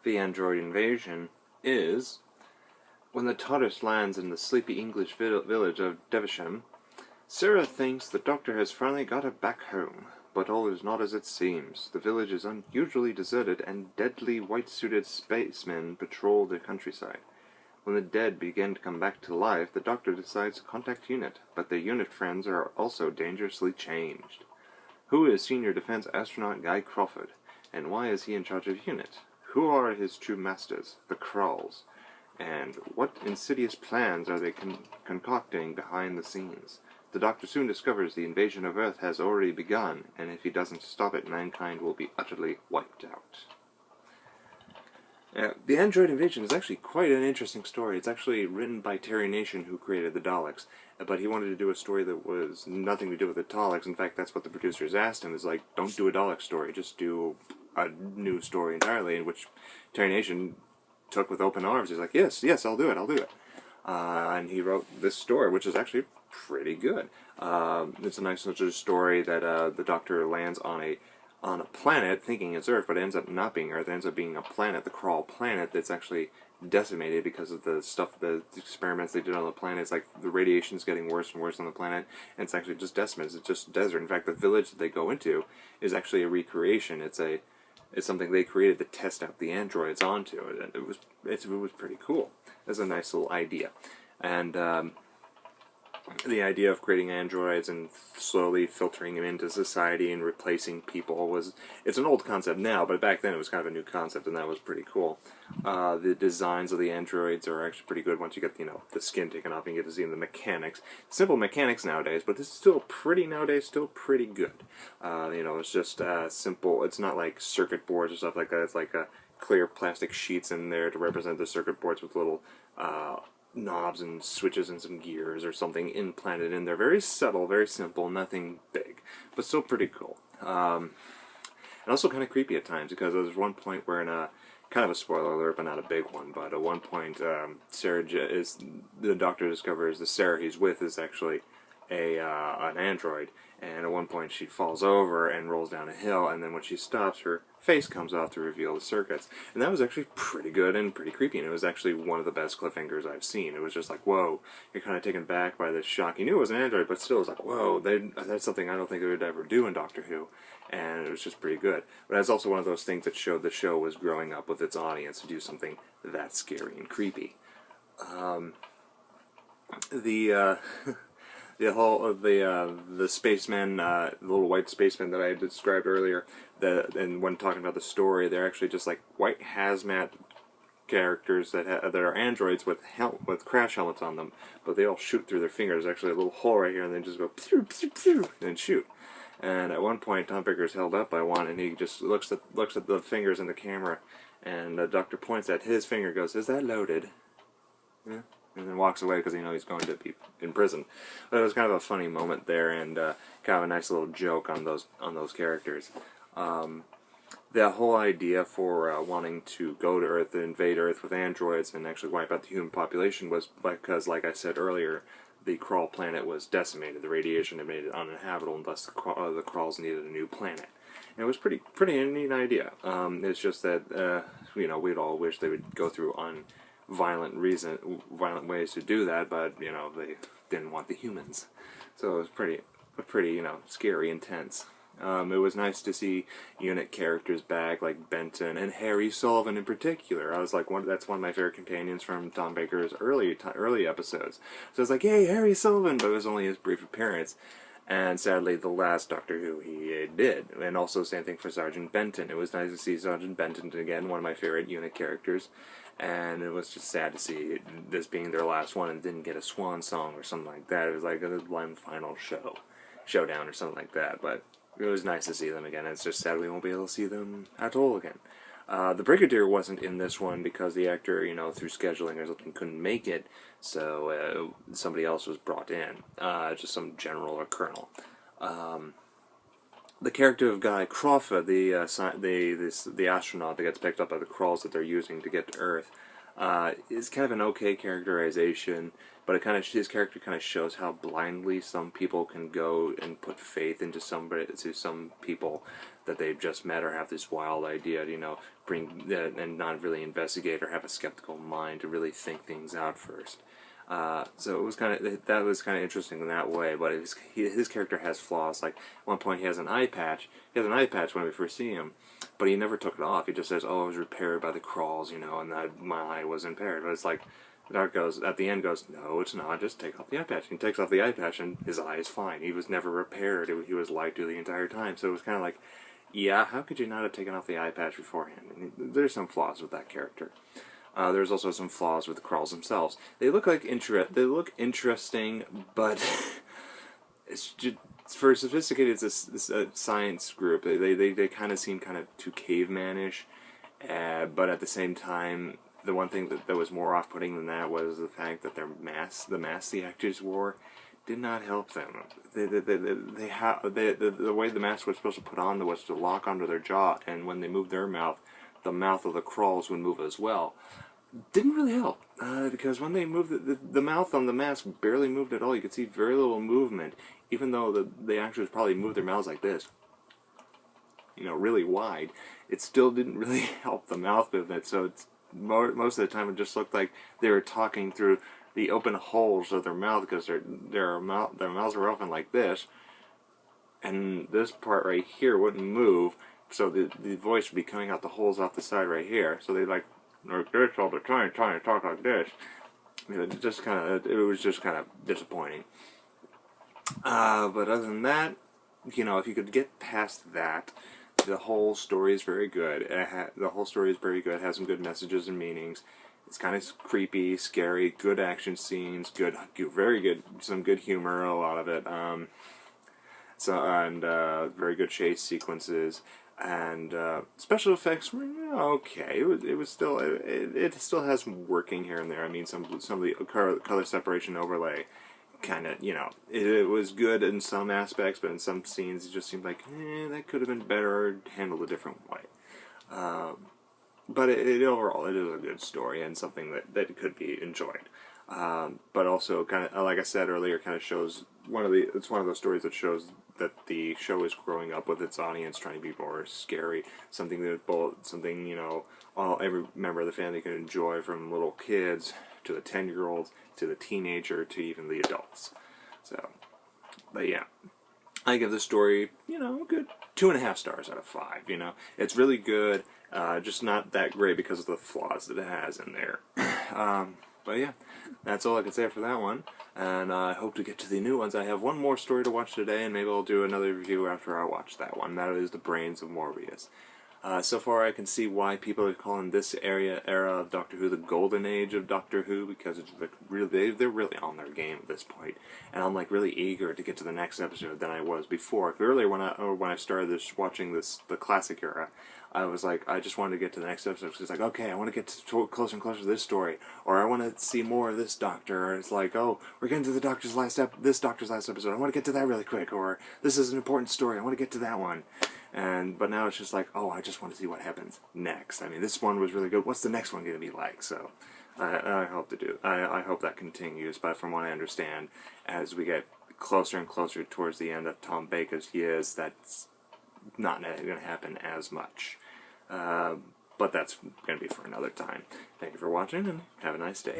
the android invasion is when the TARDIS lands in the sleepy English village of Devisham. Sarah thinks the Doctor has finally got her back home, but all is not as it seems. The village is unusually deserted, and deadly white-suited spacemen patrol the countryside. When the dead begin to come back to life, the Doctor decides to contact UNIT, but the UNIT friends are also dangerously changed. Who is Senior Defense Astronaut Guy Crawford, and why is he in charge of UNIT? Who are his true masters, the Kralls? And what insidious plans are they concocting behind the scenes? The Doctor soon discovers the invasion of Earth has already begun, and if he doesn't stop it, mankind will be utterly wiped out. The android invasion is actually quite an interesting story. It's actually written by Terry Nation, who created the Daleks, but he wanted to do a story that was nothing to do with the Daleks. In fact, that's what the producers asked him, is like, don't do a Dalek story, just do a new story entirely, in which Terry Nation took with open arms. He's like, yes, I'll do it. And he wrote this story, which is actually pretty good. It's a nice little story that the Doctor lands on a planet thinking it's Earth, but it ends up not being Earth. It ends up being a planet, the Krall planet, that's actually decimated because of the stuff, the experiments they did on the planet. It's like the radiation's getting worse and worse on the planet, and it's actually just decimated. It's just desert. In fact, the village that they go into is actually a recreation. It's something they created to test out the androids onto, and it was pretty cool. It's a nice little idea, and the idea of creating androids and slowly filtering them into society and replacing people it's an old concept now, but back then it was kind of a new concept, and that was pretty cool. The designs of the androids are actually pretty good once you get, the skin taken off and you get to see the mechanics. Simple mechanics nowadays, but this is still pretty good. It's just simple. It's not like circuit boards or stuff like that. It's like clear plastic sheets in there to represent the circuit boards with little knobs and switches and some gears or something implanted in there. Very subtle, very simple, nothing big, but still pretty cool. And also kind of creepy at times, because there's one point where, in a kind of a spoiler alert, but not a big one, but at one point the Doctor discovers the Sarah he's with is actually an android, and at one point she falls over and rolls down a hill, and then when she stops, her face comes off to reveal the circuits. And that was actually pretty good and pretty creepy, and it was actually one of the best cliffhangers I've seen. It was just like, whoa, you're kind of taken back by this shock. You knew it was an android, but still it was like, whoa, that's something I don't think they would ever do in Doctor Who, and it was just pretty good. But it's also one of those things that showed the show was growing up with its audience to do something that scary and creepy. The spacemen, the little white spacemen that I described earlier, and when talking about the story, they're actually just like white hazmat characters that are androids with crash helmets on them, but they all shoot through their fingers. There's actually a little hole right here, and they just go pew, pew, pew, and shoot. And at one point, Tom Baker's held up by one, and he just looks at the fingers in the camera, and the Doctor points at his finger, goes, "Is that loaded?" Yeah. And then walks away because he's going to be in prison. But it was kind of a funny moment there, and kind of a nice little joke on those characters. The whole idea for wanting to go to Earth and invade Earth with androids and actually wipe out the human population was because, like I said earlier, the Krall planet was decimated. The radiation had made it uninhabitable, and thus the Kralls needed a new planet. And it was pretty neat idea. It's just that we'd all wish they would go through violent ways to do that, but they didn't want the humans, so it was pretty scary and tense. It was nice to see UNIT characters back, like Benton and Harry Sullivan in particular. I was like, that's one of my favorite companions from Tom Baker's early episodes. So I was like, hey, Harry Sullivan, but it was only his brief appearance. And sadly, the last Doctor Who he did. And also, same thing for Sergeant Benton. It was nice to see Sergeant Benton again, one of my favorite UNIT characters. And it was just sad to see this being their last one and didn't get a swan song or something like that. It was like a one final showdown or something like that. But it was nice to see them again. It's just sad we won't be able to see them at all again. The Brigadier wasn't in this one because the actor, through scheduling or something, couldn't make it, so somebody else was brought in, just some general or colonel. The character of Guy Crawford, the astronaut that gets picked up by the Kralls that they're using to get to Earth, is kind of an okay characterization. but his character kind of shows how blindly some people can go and put faith into some people that they've just met or have this wild idea, bring and not really investigate or have a skeptical mind to really think things out first. So it was that was kind of interesting in that way, but his character has flaws. Like, at one point he has an eye patch. He has an eye patch when we first see him, but he never took it off. He just says, "Oh, it was repaired by the crawls, and that my eye was impaired." But it's like, the doctor goes, at the end goes, "No, it's not. Just take off the eye patch." And he takes off the eye patch, and his eye is fine. He was never repaired. He was lied to the entire time. So it was kind of like, yeah, how could you not have taken off the eye patch beforehand? And there's some flaws with that character. There's also some flaws with the crawls themselves. They look interesting, but it's just, for sophisticated this science group, they kind of seem kind of too cavemanish. But at the same time, the one thing that was more off-putting than that was the fact that the mask the actors wore did not help them. The way the mask was supposed to put on was to lock onto their jaw, and when they moved their mouth, the mouth of the crawls would move as well. Didn't really help, because when they moved, the mouth on the mask barely moved at all. You could see very little movement, even though the actors probably moved their mouths like this, really wide. It still didn't really help the mouth movement, so most of the time it just looked like they were talking through the open holes of their mouth, because their mouths were open like this, and this part right here wouldn't move, so the voice would be coming out the holes off the side right here. So they like this all the time, trying to talk like this. It was just kind of disappointing. But other than that, if you could get past that, the whole story is very good. The whole story is very good. It has some good messages and meanings. It's kind of creepy, scary, good action scenes, very good, some good humor, a lot of it. Very good chase sequences, and special effects were okay. It still has some working here and there. I mean, some of the color separation overlay kind of, it was good in some aspects, but in some scenes it just seemed like that could have been better handled a different way. But overall, it is a good story and something that could be enjoyed. But also, kind of like I said earlier, kind of shows it's one of those stories that shows that the show is growing up with its audience, trying to be more scary, something every member of the family can enjoy, from little kids to the 10-year-olds to the teenager to even the adults. So, but yeah, I give the story, a good 2.5 stars out of 5. It's really good, just not that great because of the flaws that it has in there. But yeah, that's all I can say for that one, and I hope to get to the new ones. I have one more story to watch today, and maybe I'll do another review after I watch that one. That is The Brains of Morbius. So far I can see why people are calling this era of Doctor Who the golden age of Doctor Who, because it's they're really on their game at this point, and I'm really eager to get to the next episode than I was before. Earlier when I started watching the classic era, I was like, I just wanted to get to the next episode. It's like, okay, I want to get closer and closer to this story, or I want to see more of this Doctor. Or it's like, oh, we're getting to this Doctor's last episode. I want to get to that really quick. Or this is an important story. I want to get to that one. But now it's just like, oh, I just want to see what happens next. I mean, this one was really good. What's the next one going to be like? So, I hope that continues. But from what I understand, as we get closer and closer towards the end of Tom Baker's years, that's not going to happen as much. But that's going to be for another time. Thank you for watching, and have a nice day.